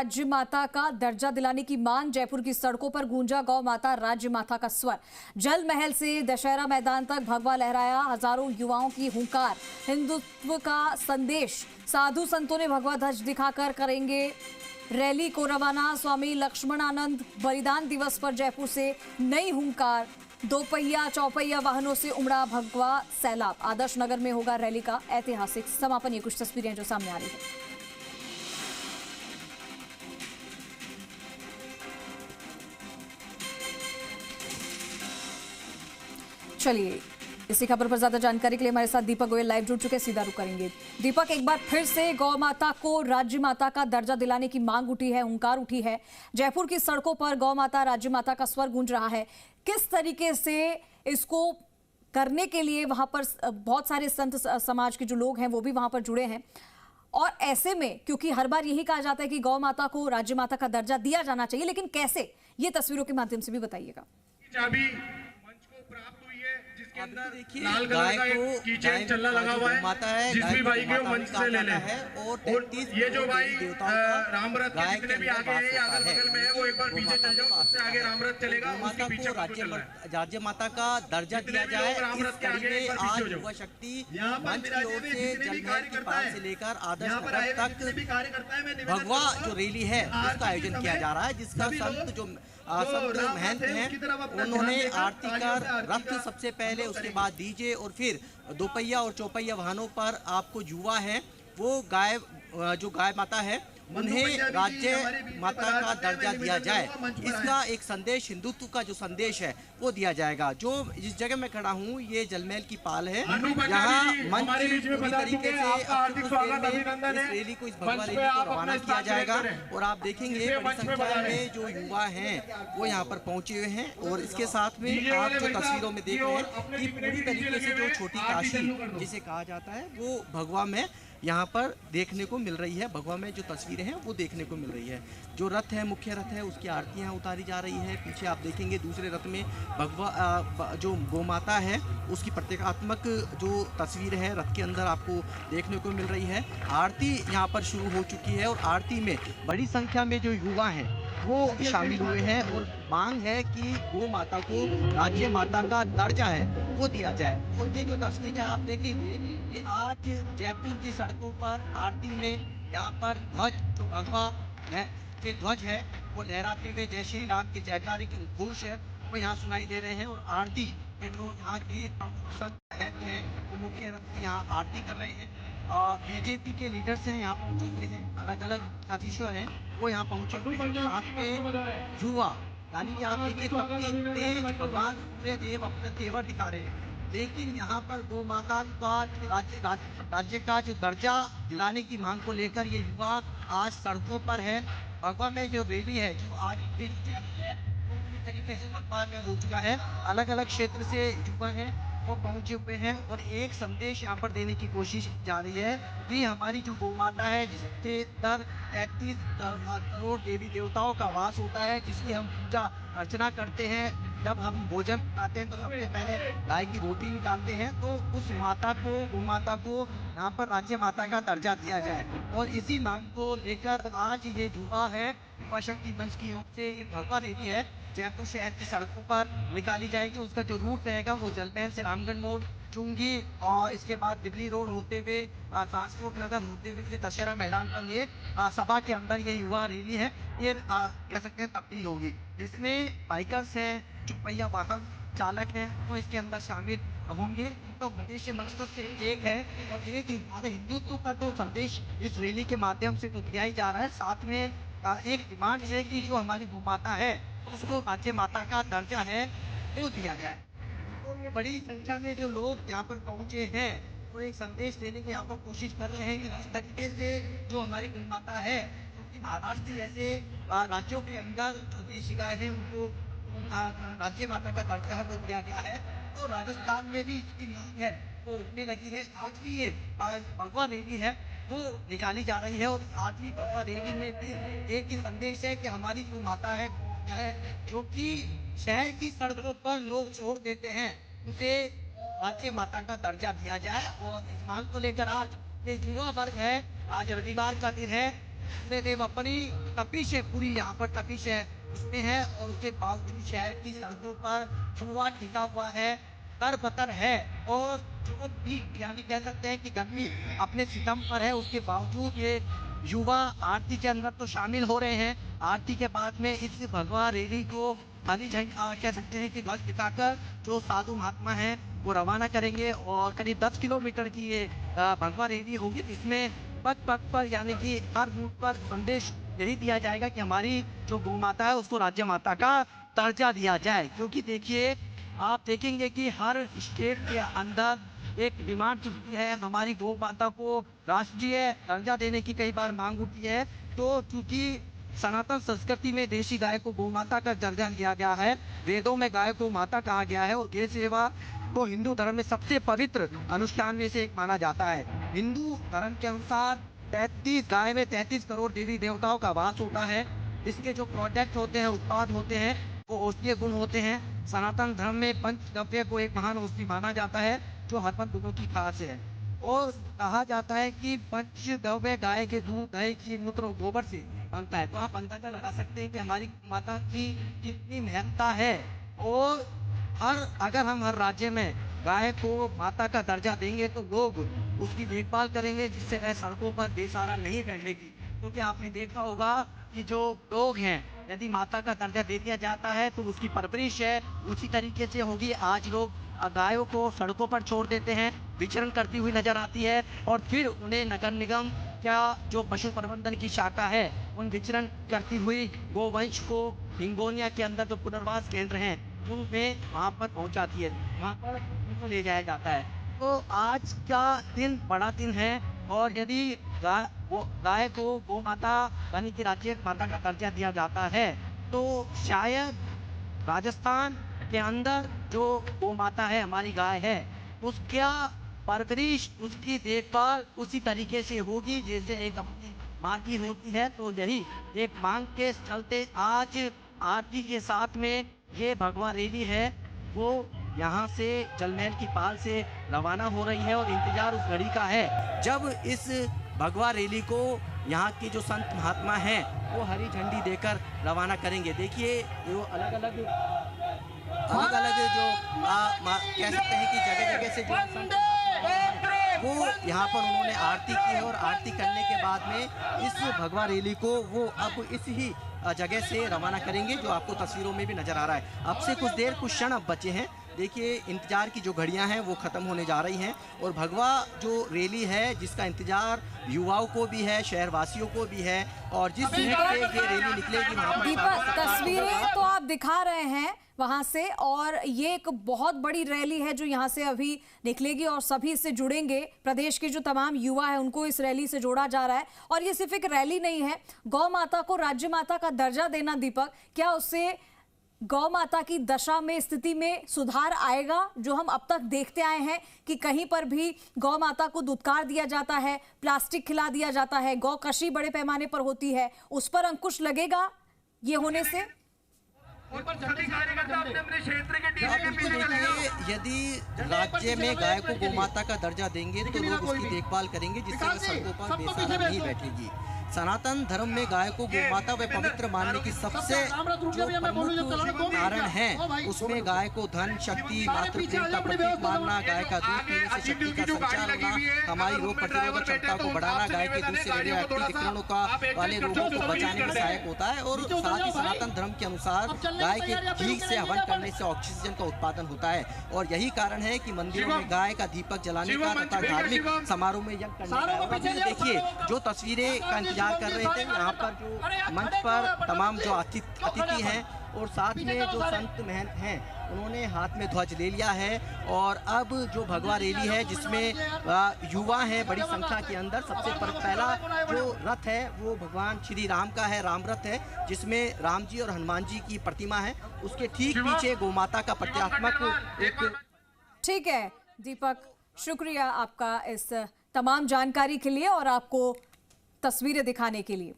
राज्य माता का दर्जा दिलाने की मांग, जयपुर की सड़कों पर गूंजा गौ माता राज्य माता का स्वर। जल महल से दशहरा मैदान तक भगवा लहराया, हजारों युवाओं की हुंकार, हिंदुत्व का संदेश। साधु संतों ने भगवा ध्वज दिखाकर करेंगे रैली को रवाना। स्वामी लक्ष्मणानंद बलिदान दिवस पर जयपुर से नई हुंकार, दोपहिया चौपहिया वाहनों से उमड़ा भगवा सैलाब। आदर्श नगर में होगा रैली का ऐतिहासिक समापन। ये कुछ तस्वीरें जो सामने आ रही है। चलिए इसी खबर पर ज्यादा जानकारी के लिए हमारे साथ दीपक गोयल लाइव जुड़ चुके हैं, सीधा रुख करेंगे। दीपक, एक बार फिर से गौ माता को राज्य माता का दर्जा दिलाने की मांग उठी है, हुंकार उठी है। जयपुर की सड़कों पर गौ माता राज्य माता का स्वर गूंज रहा है। किस तरीके से इसको करने के लिए वहां पर बहुत सारे संत समाज के जो लोग हैं वो भी वहां पर जुड़े हैं, और ऐसे में क्योंकि हर बार यही कहा जाता है कि गौ माता को राज्य माता का दर्जा दिया जाना चाहिए, लेकिन कैसे, ये तस्वीरों के माध्यम से भी बताइएगा। देखिए, गाय को कीचेन चलना लगा हुआ है, माता है, जिस भी भाई के मंच से ले ले है। और ये जो भाई रामरथ के जितने भी आगे हैं, अगल बगल में है, वो एक बार पीछे चल जाओ, उससे आगे रामरथ चलेगा। माता को राज्य माता का दर्जा दिया जाए। रामरथ के आगे आज युवा शक्ति मंच की ओर से जलमहल की पाल से लेकर आदर्श नगर तक भगवा जो रैली है उसका आयोजन किया जा रहा है, जिसका संत जो संत महंत हैं उन्होंने आरती कर रथ सबसे पहले, उसके बाद डीजे और फिर दोपहिया और चौपहिया वाहनों पर आपको युवा है वो जो गाय माता है उन्हें राज्य माता का दर्जा दिया जाए। इसका एक संदेश, हिंदुत्व का जो संदेश है वो दिया जाएगा। जो जिस जगह मैं खड़ा हूँ ये जलमहल की पाल है, यहाँ मंच पूरी तरीके से इस रैली को, इस भगवा रैली को रवाना किया जाएगा। और आप देखेंगे बड़ी संख्या में जो युवा हैं वो यहाँ पर पहुंचे हुए हैं। और इसके साथ में आप जो तस्वीरों में देख रहे हैं कि पूरी तरीके से जो छोटी काशी जिसे कहा जाता है वो भगवा में यहाँ पर देखने को मिल रही है। भगवा में जो तस्वीरें हैं वो देखने को मिल रही है। जो रथ है, मुख्य रथ है, उसकी आरतियाँ उतारी जा रही है। पीछे आप देखेंगे दूसरे रथ में भगवा जो गौ माता है उसकी प्रतीकात्मक जो तस्वीर है रथ के अंदर आपको देखने को मिल रही है। आरती यहाँ पर शुरू हो चुकी है और आरती में बड़ी संख्या में जो युवा हैं वो शामिल हुए हैं और मांग है कि गौ माता को राज्य माता का दर्जा है वो दिया जाए। और ये जो तस्वीरें आप देखेंगे ये आज जयपुर की सड़कों पर आरती में यहाँ पर ध्वज जो भगवा के ध्वज है वो लहराते हुए जय श्री राम की जयकारी के उद्घोष है वो यहाँ सुनाई दे रहे हैं। और आरती में जो यहाँ के संत हैं वो मुख्य यहाँ आरती कर रहे हैं। बीजेपी के लीडर्स हैं यहाँ पहुँचे हैं, अलग अलग अतिशय हैं वो यहाँ पहुँचे साथ में युवा, यानी कि आप देखिए कितनी तेज भगवान सूर्य देव अपने तेवर दिखा रहे हैं। लेकिन यहाँ पर गौ माता का राज्य का जो दर्जा दिलाने की मांग को लेकर ये युवा आज सड़कों पर है। भगवा में जो रैली है जो आज तरीके से भगवान में हो चुका है, अलग अलग क्षेत्र से युवा हैं वो पहुंचे हुए हैं और एक संदेश यहाँ पर देने की कोशिश की जा रही है कि हमारी जो गौ माता है जिसके अंदर 33 करोड़ देवी देवताओं का वास होता है, जिसकी हम पूजा अर्चना करते हैं। जब हम भोजन खाते हैं तो सबसे पहले गाय की रोटी निकालते हैं, तो उस माता को, गौ माता को यहाँ पर राज्य माता का दर्जा दिया जाए। और इसी मांग को लेकर आज ये युवा है युवा शक्ति मंच की ओर से भगवा रैली है जयपुर शहर की सड़कों पर निकाली जाएगी। उसका जो रूट रहेगा वो जलमहल से रामगढ़ मोड़, चुंगी और इसके बाद दिल्ली रोड होते हुए ट्रांसपोर्ट नगर होते हुए दशहरा मैदान पर ये सभा के अंदर ये युवा रैली है ये कह सकते हैं तब्दील होगी, जिसमें बाइकर्स हैं, चौपहिया वाहन चालक हैं वो इसके अंदर शामिल होंगे। तो उद्देश्य मकसद से एक है और एक हिंदुत्व का जो संदेश इस रैली के माध्यम से तो दिया ही जा रहा है। साथ में एक डिमांड है कि जो हमारी गौ माता है उसको राज्य माता का दर्जा है वो दिया जाए। तो बड़ी संख्या में जो लोग यहाँ पर पहुँचे हैं वो एक संदेश देने की यहाँ पर कोशिश कर रहे हैं कि जिस तरीके से जो हमारी गौ माता है महाराष्ट्र जैसे राज्यों के अंदर जो शिकायत है उनको राज्य माता का दर्जा है वो दिया गया है, तो राजस्थान में भी इसकी मांग है वो उठने लगी है। आज भी ये भगवा रैली है वो निकाली जा रही है और आज भी भगवा रैली में भी एक ही संदेश है कि हमारी जो माता है जो कि शहर की सड़कों पर लोग छोड़ देते हैं उसे राज्य माता का दर्जा दिया जाए। और इस मांग को लेकर आज ये युवा वर्ग है, आज रविवार का दिन है, देव अपनी तपिश है, पूरी यहाँ पर तपिश है उसमें है, और उसके बावजूद शहर की सड़कों पर धुआं टिका हुआ है, तरबतर है, और जो भी यानी कह सकते हैं कि गर्मी अपने सितम पर है, उसके बावजूद ये युवा आरती के अंदर तो शामिल हो रहे हैं। आरती के बाद में इस भगवा रैली को हरी झंडी कह सकते हैं कि ध्वज दिखाकर जो साधु महात्मा हैं वो रवाना करेंगे, और करीब 10 किलोमीटर की ये भगवा रैली होगी, जिसमें पग पग पर यानी कि हर रूट पर संदेश यही दिया जाएगा कि हमारी जो गौ माता है उसको राज्य माता का दर्जा दिया जाए। क्योंकि देखिए, आप देखेंगे कि हर स्टेट के अंदर एक डिमांड चुकी है, हमारी गौ माता को राष्ट्रीय दर्जा देने की कई बार मांग उठी है। तो चूंकि सनातन संस्कृति में देशी गाय को गौ माता का दर्जा दिया गया है, वेदों में गाय को माता कहा गया है, और गौ सेवा को हिंदू धर्म में सबसे पवित्र अनुष्ठान में से एक माना जाता है। हिंदू धर्म के अनुसार 33 गाय में 33 करोड़ देवी देवताओं का वास होता है। इसके जो प्रोडक्ट होते हैं, उत्पाद होते हैं, वो औषधीय गुण होते हैं। सनातन धर्म में पंचगव्य को एक महान औषधि माना जाता है जो हरपन गुणों की खास है, और कहा जाता है कि पंचगव्य गाय के दूध, दही, घी, मूत्र और गोबर से बनता है। तो आप अंदाजा लगा सकते हैं कि हमारी माता की कितनी महत्ता है। और अगर हम हर राज्य में गाय को माता का दर्जा देंगे तो लोग उसकी देखभाल करेंगे, जिससे वह सड़कों पर बेसहारा नहीं रहेगी। क्योंकि आपने देखा होगा कि जो लोग हैं, यदि माता का दर्जा दे दिया जाता है तो उसकी परवरिश है उसी तरीके से होगी। आज लोग गायों को सड़कों पर छोड़ देते हैं, विचरण करती हुई नजर आती है, और फिर उन्हें नगर निगम या जो पशु प्रबंधन की शाखा है उन विचरण करती हुई गोवंश को हिंगोनिया के अंदर जो पुनर्वास केंद्र हैं उनमें वहाँ पर पहुँचाती है, वहाँ पर उनको ले जाया जाता है। तो आज का दिन बड़ा दिन है, और यदि गाय को गौ माता यानी कि राज्य माता का दर्जा दिया जाता है तो शायद राजस्थान के अंदर जो गौ माता है, हमारी गाय है, उसका परवरिश, उसकी देखभाल उसी तरीके से होगी जैसे एक अपनी माँ की होती है। तो यही एक मांग के चलते आज आरती के साथ में ये भगवा रैली है वो यहाँ से जलमहल की पाल से रवाना हो रही है, और इंतजार उस घड़ी का है जब इस भगवा रैली को यहाँ के जो संत महात्मा हैं वो हरी झंडी देकर रवाना करेंगे। देखिए, जो अलग अलग जो कह सकते हैं कि जगह जगह से जो संत वो यहाँ पर उन्होंने आरती की है, और आरती करने के बाद में इस भगवा रैली को वो अब इस ही जगह से रवाना करेंगे, जो आपको तस्वीरों में भी नजर आ रहा है। अब से कुछ देर, कुछ क्षण अब बचे हैं। देखिए, इंतजार की जो घड़ियां हैं वो ख़त्म होने जा रही हैं, और भगवा जो रैली है जिसका इंतजार युवाओं को भी है, शहरवासियों को भी है, और जिस रूट पे ये रैली निकलेगी वहाँ पर दीपक, तस्वीरें तो आप दिखा रहे हैं वहां से, और ये एक बहुत बड़ी रैली है जो यहाँ से अभी निकलेगी, और सभी इससे जुड़ेंगे। प्रदेश के जो तमाम युवा है उनको इस रैली से जोड़ा जा रहा है। और ये सिर्फ एक रैली नहीं है, गौ माता को राज्य माता का दर्जा देना, दीपक, क्या उससे गौ माता की दशा में, स्थिति में सुधार आएगा? जो हम अब तक देखते आए हैं कि कहीं पर भी गौ माता को दुत्कार दिया जाता है, प्लास्टिक खिला दिया जाता है, गौ कशी बड़े पैमाने पर होती है, उस पर अंकुश लगेगा ये होने से? यदि राज्य में गाय को गौ माता का दर्जा देंगे तो लोग उसकी देखभाल करेंगे, जिससे वो सड़कों पर बेसहारा नहीं बैठेगी। सनातन धर्म में गाय को गौ माता व पवित्र मानने की सबसे जो प्रमुख कारण है, उसमें गाय को धन, शक्ति, मातृप्रेम का प्रतीक मानना, गाय का दूध पीने से शक्ति का संचार होना, हमारी रोग प्रतिरोधक क्षमता को बढ़ाना, गाय के दूध से रेडियोएक्टिव विकिरणों का वाले रोगों को बचाने में सहायक होता है, और साथ ही सनातन धर्म के अनुसार गाय के घी से हवन करने से ऑक्सीजन का उत्पादन होता है, और यही कारण है कि मंदिरों में गाय का दीपक जलाने का तथा धार्मिक समारोह में यज्ञ करने का। देखिए, जो तस्वीरें का कर रहे थे यहाँ पर, जो मंच पर तमाम जो अतिथि हैं और साथ में जो संत महंत हैं, उन्होंने हाथ में ध्वज ले लिया है, और अब जो भगवा रैली है जिसमें युवा हैं बड़ी संख्या के अंदर, सबसे पहला जो रथ है वो भगवान श्री राम का है, राम रथ है, जिसमें राम जी और हनुमान जी की प्रतिमा है, उसके ठीक पीछे गौ माता का प्रतीकात्मक एक। ठीक है दीपक, शुक्रिया आपका इस तमाम जानकारी के लिए और आपको तस्वीरें दिखाने के लिए।